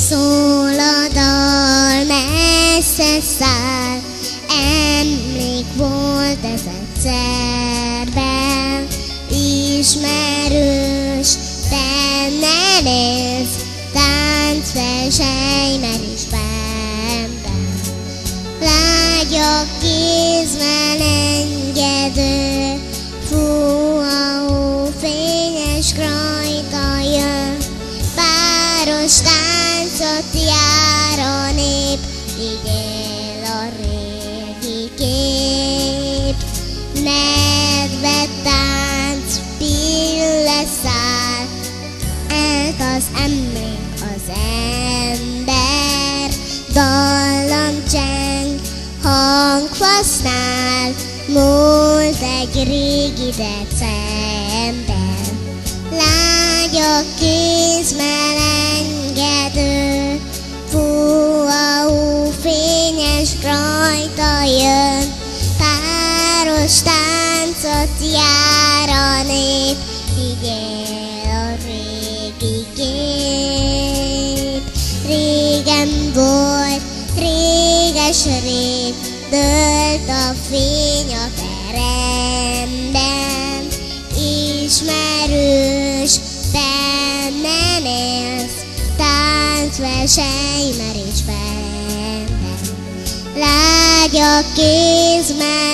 szól a dal, messze száll, emlék volt ez egyszer benn, ismerős, benne néz, táncverseny merés benben. Lágyak kézben engedő, fú, a hófényes rajta jön, páros táncot jár a nép, így él a régi kép. Nedve tánc, pille száll, elt az emlék az ember, dallam cseng, hangfasznál, múlt egy régi december. Lágyak kézben engedő, fú, a hófényes rajta jön, páros táncot jár a nép, így él a régi kép. Régen volt, réges rég, dőlt a fény a teremben, ismerős, bennem élsz, táncverseny merés bennem. Lágyak kézben